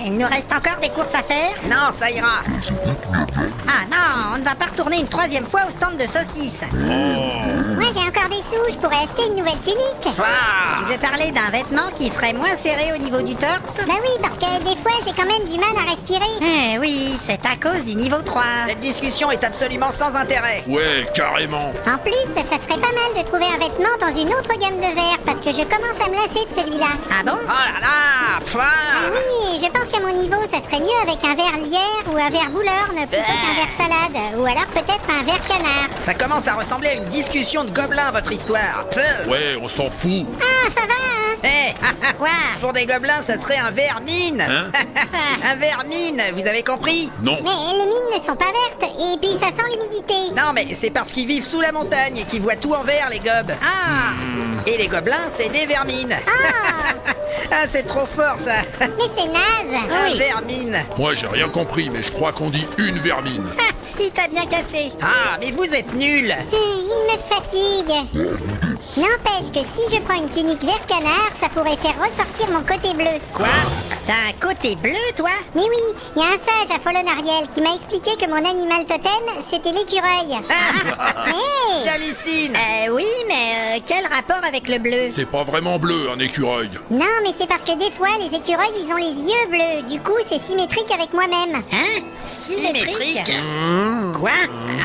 il nous reste encore des courses à faire. Non, ça ira. Ah non, on ne va pas retourner une troisième fois au stand de saucisses. Moi j'ai encore des sous, je pourrais acheter une nouvelle tunique. Ah. Tu veux parler d'un vêtement qui serait moins serré au niveau du torse? Bah oui, parce que des fois j'ai quand même du mal à respirer. Eh oui, c'est à cause du niveau 3. Cette discussion est absolument sans intérêt. Ouais, carrément. En plus, ça serait pas mal de trouver un vêtement dans une autre gamme de verres, parce que je commence à me lasser de celui-là. Ah bon? Oh là là. Oui, je pense qu'à mon niveau, ça serait mieux avec un verre lierre ou un verre bouleurne plutôt qu'un verre salade, ou alors peut-être un verre canard. Ça commence à ressembler à une discussion de gobelins, votre histoire. Ouais, on s'en fout. Ah, ça va, hein? Eh, Quoi? pour des gobelins, ça serait un verre mine. Hein? Un verre mine, vous avez compris? Non. Mais les mines ne sont pas vertes, et puis ça sent l'humidité. Non, mais c'est parce qu'ils vivent sous la montagne et qu'ils voient tout en vert, les gobes. Ah! Et les gobelins, c'est des vermines. Ah, Ah, c'est trop fort, ça. mais c'est naze. Un vermine. Moi, j'ai rien compris, mais je crois qu'on dit une vermine. Ah, il t'a bien cassé. Ah, mais vous êtes nuls. Il me fatigue. N'empêche que si je prends une tunique vert canard, ça pourrait faire ressortir mon côté bleu. Quoi? T'as un côté bleu, toi? Mais oui, il y a un sage à Folon Ariel qui m'a expliqué que mon animal totem, c'était l'écureuil. Hey, J'hallucine. Oui, mais quel rapport avec le bleu? C'est pas vraiment bleu, un écureuil. non, mais c'est parce que des fois, les écureuils, ils ont les yeux bleus. Du coup, c'est symétrique avec moi-même. Hein? Symétrique? Quoi?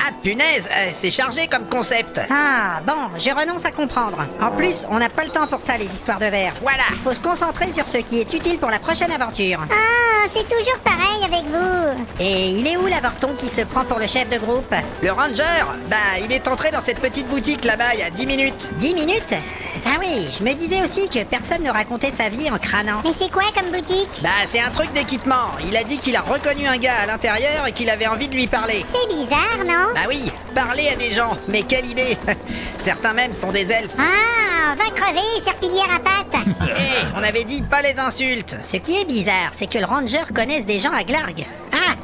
Ah, punaise, c'est chargé comme concept. Ah, bon, je renonce à comprendre. En plus, on n'a pas le temps pour ça, les histoires de verre. Voilà. Faut se concentrer sur ce qui est utile pour la prochaine aventure. Ah, c'est toujours pareil avec vous. Et il est où l'avorton qui se prend pour le chef de groupe? Le ranger, bah, il est entré dans cette petite boutique là-bas il y a 10 minutes. 10 minutes? Ah oui, je me disais aussi que personne ne racontait sa vie en crânant. Mais c'est quoi comme boutique? Bah, c'est un truc d'équipement. Il a dit qu'il a reconnu un gars à l'intérieur et qu'il avait envie de lui parler. C'est bizarre, non? Bah oui, parler à des gens. Mais quelle idée. Certains même sont des elfes. Ah, va crever, serpillière à pattes. Hé, on avait dit pas les insultes. Ce qui est bizarre, c'est que le ranger connaisse des gens à Glarg. Ah!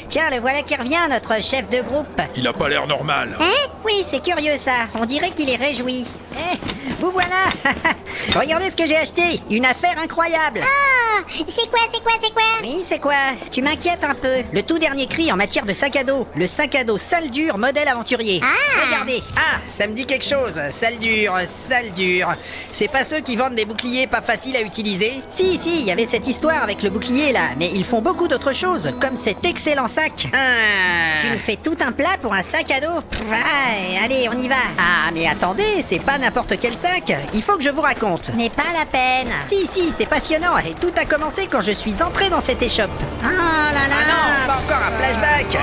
Tiens, le voilà qui revient, notre chef de groupe. Il a pas l'air normal. Hein? Oui, c'est curieux ça. On dirait qu'il est réjoui. Eh, vous voilà. Regardez ce que j'ai acheté. Une affaire incroyable. Ah, c'est quoi? Oui, c'est quoi? Tu m'inquiètes un peu. Le tout dernier cri en matière de sac à dos. Le sac à dos sale dur modèle aventurier. Ah. Regardez. Ah, ça me dit quelque chose. Sale dur. C'est pas ceux qui vendent des boucliers pas faciles à utiliser? Si, il y avait cette histoire avec le bouclier là. Mais ils font beaucoup d'autres choses, comme cet excellent sac. Tu nous fais tout un plat pour un sac à dos? Pff, ouais, allez, on y va. Ah, mais attendez, c'est pas n'importe quel sac. Il faut que je vous raconte. Ce n'est pas la peine. Si, c'est passionnant. Et tout a commencé quand je suis entré dans cette échoppe. Oh là là. Ah non, pas encore un flashback.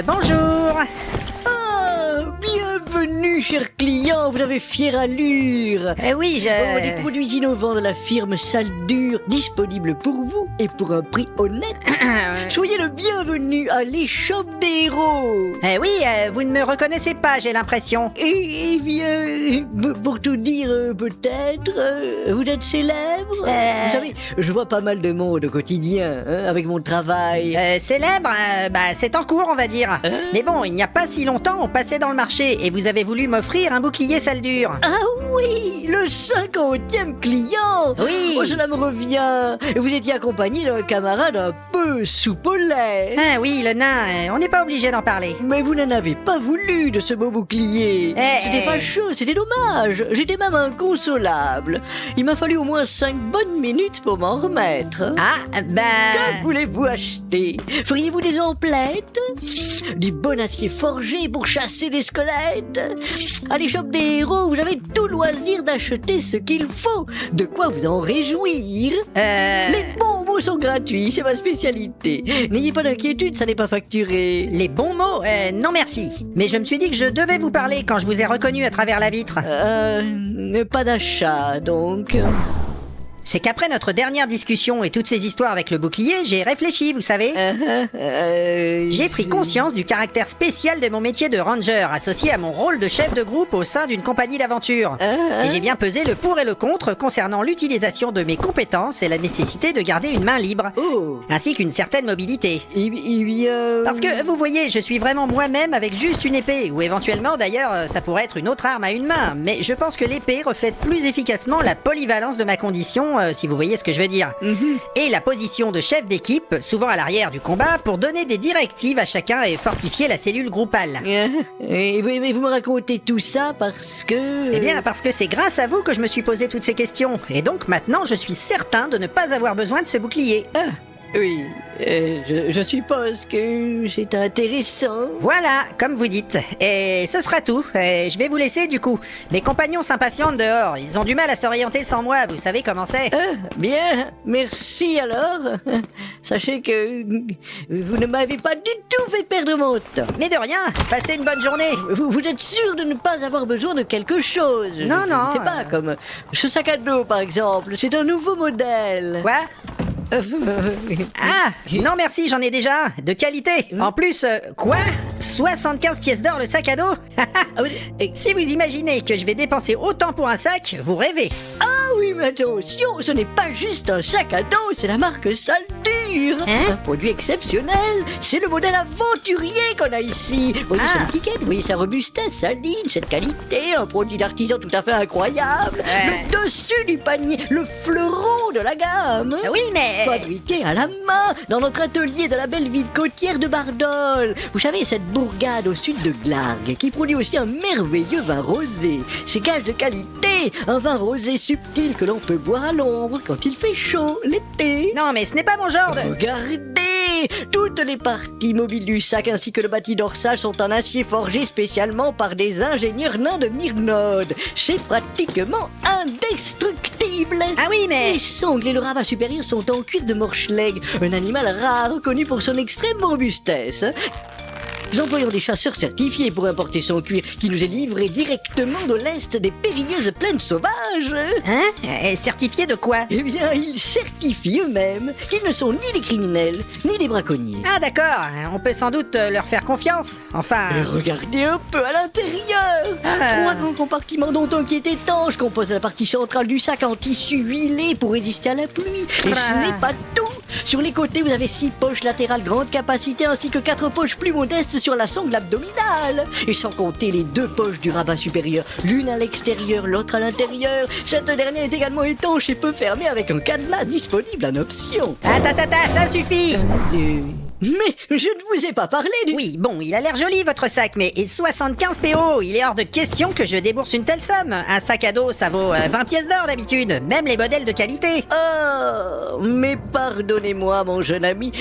Bonjour. Bienvenue, cher client, vous avez fière allure. Oui, Des produits innovants de la firme Saldure, disponibles pour vous et pour un prix honnête. Soyez le bienvenu à l'échoppe des héros. Oui, vous ne me reconnaissez pas, j'ai l'impression. Eh bien, pour tout dire, peut-être, vous êtes célèbre. Vous savez, je vois pas mal de monde au quotidien, hein, avec mon travail. Célèbre, c'est en cours, on va dire. Mais bon, il n'y a pas si longtemps, on passait dans le marché et vous avez voulu m'offrir un bouclier sale dur. Ah oui, le 50e client. Oui. Oh, cela me revient. Vous étiez accompagné d'un camarade un peu soupe au lait. Ah oui, le nain, on n'est pas obligé d'en parler. Mais vous n'en avez pas voulu de ce beau bouclier. C'était fâcheux, c'était dommage. J'étais même inconsolable. Il m'a fallu au moins 5 bonnes minutes pour m'en remettre. Que voulez-vous acheter? Feriez-vous des emplettes? Du bon acier forgé pour chasser les squelettes? À l'échoppe des héros, vous avez tout loisir d'acheter ce qu'il faut. De quoi vous en réjouir. Les bons mots sont gratuits, c'est ma spécialité. N'ayez pas d'inquiétude, ça n'est pas facturé. Les bons mots, non merci. Mais je me suis dit que je devais vous parler quand je vous ai reconnu à travers la vitre. Pas d'achat, donc. c'est qu'après notre dernière discussion et toutes ces histoires avec le bouclier, j'ai réfléchi, vous savez. J'ai pris conscience du caractère spécial de mon métier de ranger, associé à mon rôle de chef de groupe au sein d'une compagnie d'aventure. Et j'ai bien pesé le pour et le contre concernant l'utilisation de mes compétences et la nécessité de garder une main libre, ainsi qu'une certaine mobilité. Parce que, vous voyez, je suis vraiment moi-même avec juste une épée, ou éventuellement d'ailleurs, ça pourrait être une autre arme à une main, mais je pense que l'épée reflète plus efficacement la polyvalence de ma condition, si vous voyez ce que je veux dire. Et la position de chef d'équipe, souvent à l'arrière du combat, pour donner des directives à chacun et fortifier la cellule groupale. Et vous me racontez tout ça parce que... Eh bien, parce que c'est grâce à vous que je me suis posé toutes ces questions, et donc maintenant je suis certain de ne pas avoir besoin de ce bouclier. Oui, je suppose que c'est intéressant. Voilà, comme vous dites. Et ce sera tout. Et je vais vous laisser du coup. Mes compagnons s'impatientent dehors. Ils ont du mal à s'orienter sans moi, vous savez comment c'est. Bien, merci alors. Sachez que vous ne m'avez pas du tout fait perdre mon temps. Mais de rien, passez une bonne journée. Vous êtes sûr de ne pas avoir besoin de quelque chose? Non, non. C'est pas comme ce sac à dos par exemple, c'est un nouveau modèle. Quoi? Ah, non merci, j'en ai déjà un, de qualité. En plus, quoi? 75 pièces d'or le sac à dos? Si vous imaginez que je vais dépenser autant pour un sac, vous rêvez. Ah oui, mais attention, ce n'est pas juste un sac à dos, c'est la marque Saldur. Un produit exceptionnel, c'est le modèle aventurier qu'on a ici. Vous voyez son étiquette, vous voyez sa robustesse, sa ligne, cette qualité, un produit d'artisan tout à fait incroyable. Le dessus du panier, le fleuron de la gamme. Oui, mais... Fabriqué à la main dans notre atelier de la belle ville côtière de Bardol. Vous savez, cette bourgade au sud de Glargue qui produit aussi un merveilleux vin rosé. C'est gage de qualité, un vin rosé subtil que l'on peut boire à l'ombre quand il fait chaud l'été. Non, mais ce n'est pas mon genre de... Regardez, toutes les parties mobiles du sac ainsi que le bâti dorsal sont en acier forgé spécialement par des ingénieurs nains de Myrnode. C'est pratiquement indestructible. Ah oui, mais... Les sangles et le rabat supérieur sont en cuir de morcheleg, un animal rare connu pour son extrême robustesse. Nous employons des chasseurs certifiés pour importer son cuir qui nous est livré directement de l'est des périlleuses plaines sauvages. Certifié de quoi? Eh bien, ils certifient eux-mêmes qu'ils ne sont ni des criminels, ni des braconniers. Ah d'accord, on peut sans doute leur faire confiance. Enfin... Regardez un peu à l'intérieur. 3 grands compartiments dont un qui est étanche composent la partie centrale du sac en tissu huilé pour résister à la pluie. Et ce n'est pas tout. Sur les côtés, vous avez 6 poches latérales grande capacité ainsi que 4 poches plus modestes sur la sangle abdominale. Et sans compter les 2 poches du rabat supérieur, l'une à l'extérieur, l'autre à l'intérieur. Cette dernière est également étanche et peut fermer avec un cadenas disponible en option. Ça suffit. Mais je ne vous ai pas parlé du... Oui, bon, il a l'air joli votre sac, mais 75 PO, il est hors de question que je débourse une telle somme. Un sac à dos, ça vaut 20 pièces d'or d'habitude, même les modèles de qualité. Oh, mais pardonnez-moi mon jeune ami,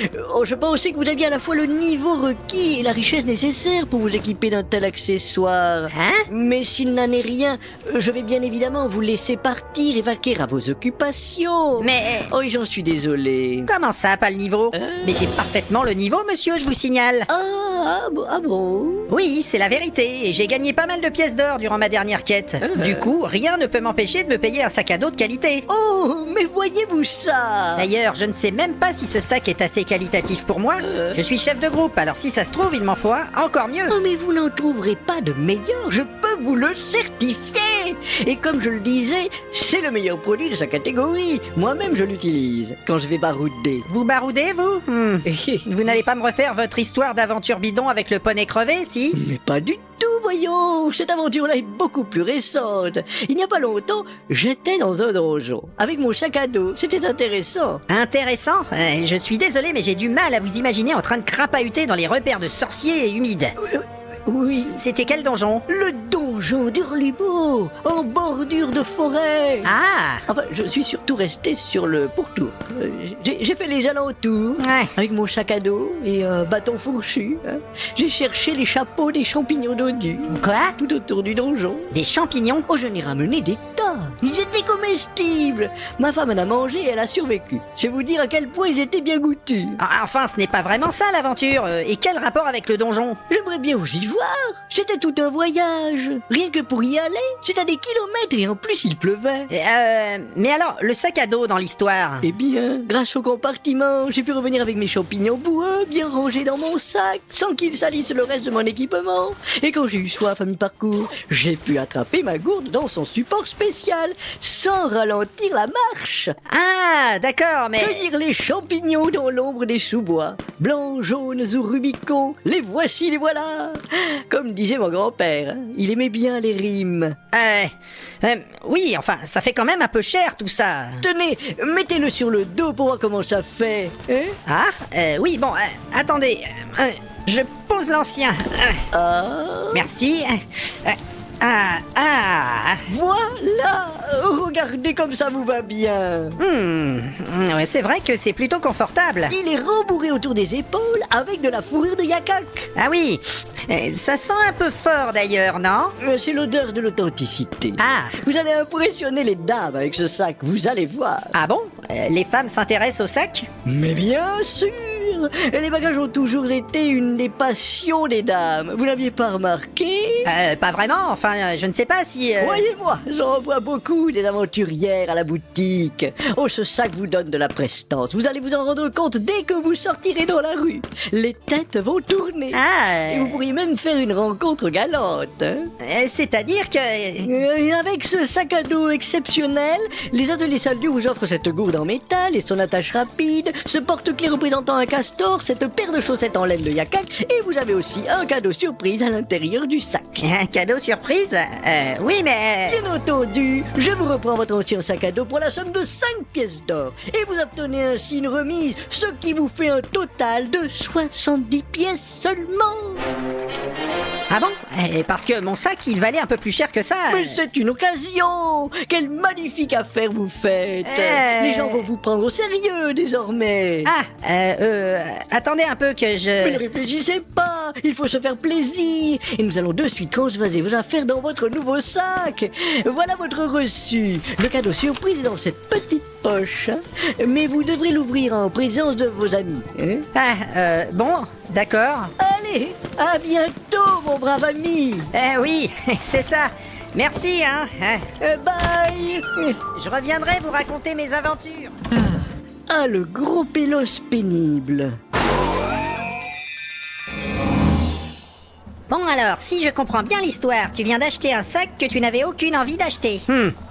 je pensais que vous aviez à la fois le niveau requis et la richesse nécessaire pour vous équiper d'un tel accessoire. Mais s'il n'en est rien, je vais bien évidemment vous laisser partir et vaquer à vos occupations. Mais... Oh, j'en suis désolé. Comment ça, pas le niveau? Mais j'ai parfaitement le niveau, monsieur, je vous signale. Ah bon? Oui, c'est la vérité, et j'ai gagné pas mal de pièces d'or durant ma dernière quête. Du coup, rien ne peut m'empêcher de me payer un sac à dos de qualité. Oh, mais voyez-vous ça? D'ailleurs, je ne sais même pas si ce sac est assez qualitatif pour moi. Je suis chef de groupe, alors si ça se trouve, il m'en faut un encore mieux. Oh, mais vous n'en trouverez pas de meilleur, je peux vous le certifier. Et comme je le disais, c'est le meilleur produit de sa catégorie. Moi-même, je l'utilise quand je vais barouder. Vous baroudez, vous? Vous n'allez pas me refaire votre histoire d'aventure bidon avec le poney crevé, si? Mais pas du tout, voyons. Cette aventure-là est beaucoup plus récente. Il n'y a pas longtemps, j'étais dans un donjon avec mon sac à dos. C'était intéressant. Intéressant? Je suis désolé, mais j'ai du mal à vous imaginer en train de crapahuter dans les repères de sorciers humides. Oui. C'était quel donjon? Le donjon d'Hurlubeau, en bordure de forêt. Ah! Enfin, je suis surtout resté sur le pourtour. J'ai fait les alentours, avec mon sac à dos et un bâton fourchu. J'ai cherché les chapeaux des champignons dodus. Quoi? Tout autour du donjon. Des champignons? Oh, je n'ai ramené des tas. Ils étaient comestibles. Ma femme en a mangé et elle a survécu. C'est vous dire à quel point ils étaient bien goûtus. Enfin, ce n'est pas vraiment ça l'aventure. Et quel rapport avec le donjon? J'aimerais bien vous y voir. C'était tout un voyage. Rien que pour y aller, c'est à des kilomètres et en plus il pleuvait. Mais alors, le sac à dos dans l'histoire? Eh bien, grâce au compartiment, j'ai pu revenir avec mes champignons boueux bien rangés dans mon sac, sans qu'ils salissent le reste de mon équipement. Et quand j'ai eu soif à mi-parcours, j'ai pu attraper ma gourde dans son support spécial, sans ralentir la marche. Ah, d'accord, mais... Cueillir les champignons dans l'ombre des sous-bois. Blancs, jaunes ou rubicons, les voici, les voilà. Comme disait mon grand-père, hein, il aimait bien les rimes. Oui, enfin, ça fait quand même un peu cher tout ça. Tenez, mettez-le sur le dos pour voir comment ça fait. Hein? Oui, bon, attendez. Je pose l'ancien. Ah. Merci. Voilà. Regardez comme ça vous va bien. Ouais, c'est vrai que c'est plutôt confortable. Il est rembourré autour des épaules avec de la fourrure de yakak. Ah oui, ça sent un peu fort d'ailleurs, non? C'est l'odeur de l'authenticité. Ah. Vous allez impressionner les dames avec ce sac, vous allez voir. Ah bon? Les femmes s'intéressent au sac? Mais bien sûr. Les bagages ont toujours été une des passions des dames. Vous n'aviez pas remarqué? Pas vraiment, enfin, je ne sais pas si... Croyez-moi, j'en vois beaucoup des aventurières à la boutique. Oh, ce sac vous donne de la prestance. Vous allez vous en rendre compte dès que vous sortirez dans la rue. Les têtes vont tourner. Et vous pourriez même faire une rencontre galante. Hein? C'est-à-dire que... Avec ce sac à dos exceptionnel, les ateliers Saldu vous offrent cette gourde en métal et son attache rapide, ce porte-clés représentant un castor, cette paire de chaussettes en laine de yakak, et vous avez aussi un cadeau surprise à l'intérieur du sac. Un cadeau surprise? Oui, mais... Bien entendu, je vous reprends votre ancien sac à dos pour la somme de 5 pièces d'or, et vous obtenez ainsi une remise, ce qui vous fait un total de 70 pièces seulement. Ah bon? Parce que mon sac, il valait un peu plus cher que ça. Mais c'est une occasion! Quelle magnifique affaire vous faites! Les gens vont vous prendre au sérieux désormais! Attendez un peu que je... Mais ne réfléchissez pas! Il faut se faire plaisir! Et nous allons de suite transvaser vos affaires dans votre nouveau sac! Voilà votre reçu! Le cadeau surprise est dans cette petite poche, hein? Mais vous devrez l'ouvrir en présence de vos amis. Hein? Bon, d'accord. Allez, à bientôt, mon brave ami! Oui, c'est ça. Merci, hein. Bye! Je reviendrai vous raconter mes aventures. Ah, le gros pélos pénible! Bon alors, si je comprends bien l'histoire, tu viens d'acheter un sac que tu n'avais aucune envie d'acheter.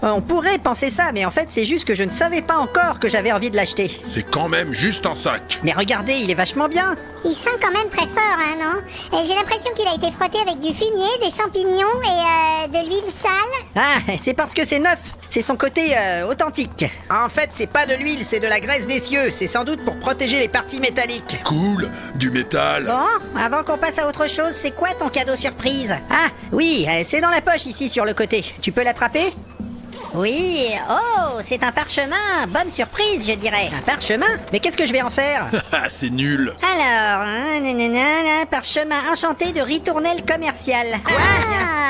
On pourrait penser ça, mais en fait c'est juste que je ne savais pas encore que j'avais envie de l'acheter. C'est quand même juste un sac. Mais regardez, il est vachement bien. Il sent quand même très fort, hein, non? Et j'ai l'impression qu'il a été frotté avec du fumier, des champignons et de l'huile sale. C'est parce que c'est neuf. C'est son côté authentique. En fait, c'est pas de l'huile, c'est de la graisse des cieux. C'est sans doute pour protéger les parties métalliques. Cool, du métal. Bon, avant qu'on passe à autre chose, c'est quoi ton cadeau surprise? Ah, oui, c'est dans la poche ici sur le côté. Tu peux l'attraper? Oui, oh, c'est un parchemin. Bonne surprise, je dirais. Un parchemin? Mais qu'est-ce que je vais en faire? C'est nul. Alors, parchemin enchanté de ritournelle commerciale. Quoi?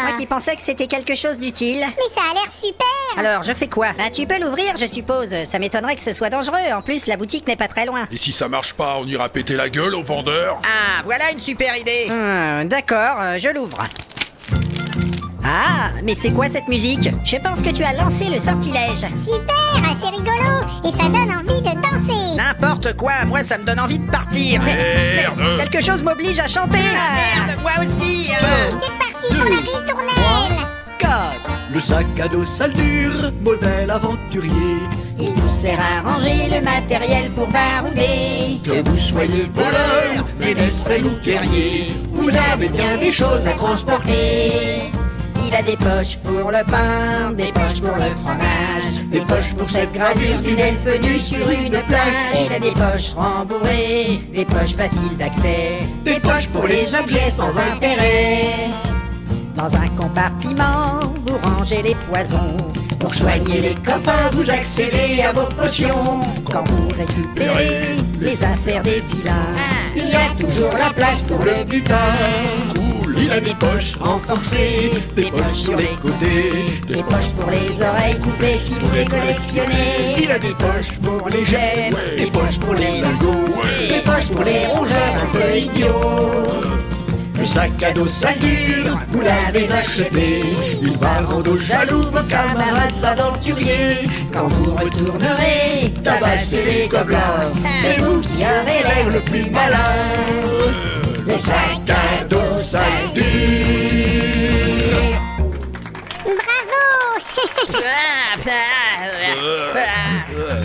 Moi qui pensais que c'était quelque chose d'utile. Mais ça a l'air super. Alors, je fais quoi? Tu peux l'ouvrir, je suppose. Ça m'étonnerait que ce soit dangereux. En plus, la boutique n'est pas très loin. Et si ça marche pas, on ira péter la gueule au vendeur? Ah, voilà une super idée. D'accord, je l'ouvre. Ah, mais c'est quoi cette musique? Je pense que tu as lancé le sortilège. Super, c'est rigolo. Et ça donne envie de danser. N'importe quoi, moi ça me donne envie de partir. Merde. Quelque chose m'oblige à chanter. Merde, moi aussi. C'est parti pour la ritournelle. 4. Le sac à dos Saldur, modèle aventurier. Il vous sert à ranger le matériel pour barouder. Que vous soyez voleur, ménestrel ou guerrier, vous avez bien des choses à transporter. Il a des poches pour le pain, des poches pour le fromage, des poches pour cette gravure d'une elfe nue sur une plage. Il a des poches rembourrées, des poches faciles d'accès, des poches pour les objets sans intérêt. Dans un compartiment, vous rangez les poisons. Pour soigner les copains, vous accédez à vos potions. Quand vous récupérez les affaires des vilains, il y a toujours la place pour le butin. Cool. Il a des poches renforcées, des poches sur les côtés, Des poches pour les oreilles coupées si vous les collectionnez. Il a des poches pour les gemmes, des poches pour les lingots, Des poches pour les rongeurs un peu idiots. le sac à dos Saldur, vous l'avez acheté. Il va rendre jaloux vos camarades aventuriers. Quand vous retournerez, tabasser les gobelins, c'est vous qui avez l'air le plus malin. Le sac à dos Saldur. Bravo.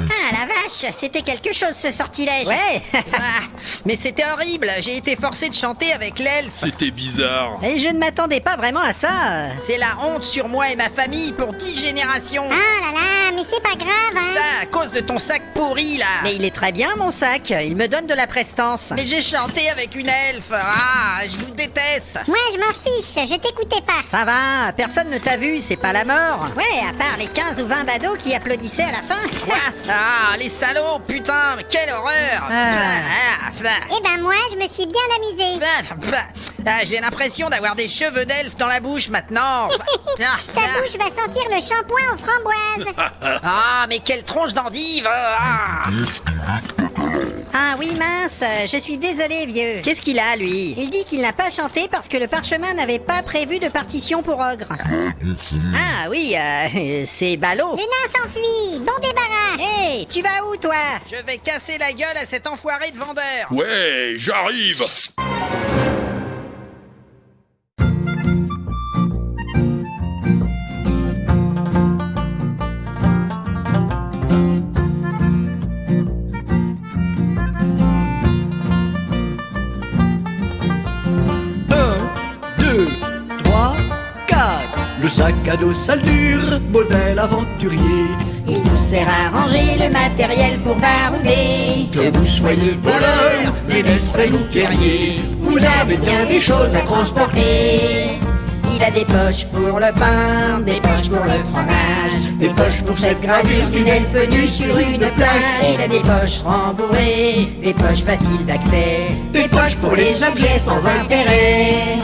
Ah la vache, c'était quelque chose ce sortilège. Ouais. Mais c'était horrible. J'ai été forcé de chanter avec l'elfe. C'était bizarre. Et je ne m'attendais pas vraiment à ça. C'est la honte sur moi et ma famille pour 10 générations. Oh là là, mais c'est pas grave, hein. Ça à cause de ton sac pourri là. Mais il est très bien mon sac, il me donne de la prestance. Mais j'ai chanté avec une elfe. Ah, je vous déteste. Moi, je m'en fiche, je t'écoutais pas. Ça va, personne ne t'a vu, c'est pas la mort. Ouais, à part les 15 ou 20 badauds qui applaudissaient à la fin. Quoi? Ah, les salauds, putain, mais quelle horreur. Eh ben moi, je me suis bien amusée. Ah, j'ai l'impression d'avoir des cheveux d'elfe dans la bouche maintenant. Ta bouche va sentir le shampoing aux framboises. Ah, mais quelle tronche d'endive. Ah. Ah oui mince, je suis désolé vieux. Qu'est-ce qu'il a, lui? Il dit qu'il n'a pas chanté parce que le parchemin n'avait pas prévu de partition pour ogre. Ah oui, c'est ballot. Le nain s'enfuit, bon débarras. Hé, tu vas où toi? Je vais casser la gueule à cet enfoiré de vendeur. Ouais, j'arrive. Le sac à dos Saldur, modèle aventurier. Il nous sert à ranger le matériel pour barouder. Que vous soyez voleur, ménestrel ou guerrier, vous avez bien des choses à transporter. Il a des poches pour le pain, des poches pour le fromage, Des poches pour cette gravure d'une elfe nue sur une plage. il a des poches rembourrées, des poches faciles d'accès. Des poches pour les objets sans intérêt.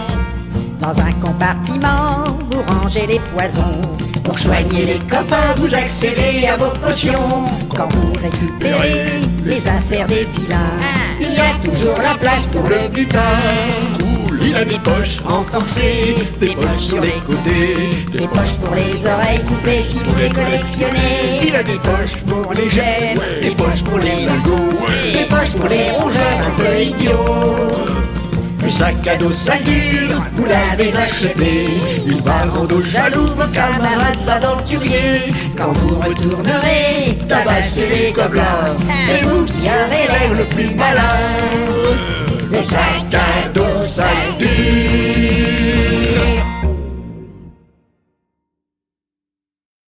Dans un compartiment, vous rangez les poisons. Pour soigner les copains, vous accédez à vos potions. Quand vous récupérez les affaires des vilains, Il y a toujours la place pour le butin. Il a des poches renforcées, des poches sur les côtés, des poches pour les oreilles coupées si vous les collectionnez. Il a des poches pour les gemmes, des poches pour les lingots, Des poches pour les rongeurs un peu idiots. Le sac à dos Saldur, vous l'avez acheté. Il va rendre jaloux vos camarades aventuriers. Quand vous retournerez, tabasser les gobelins, c'est vous qui avez l'air le plus malin. Le sac à dos Saldur.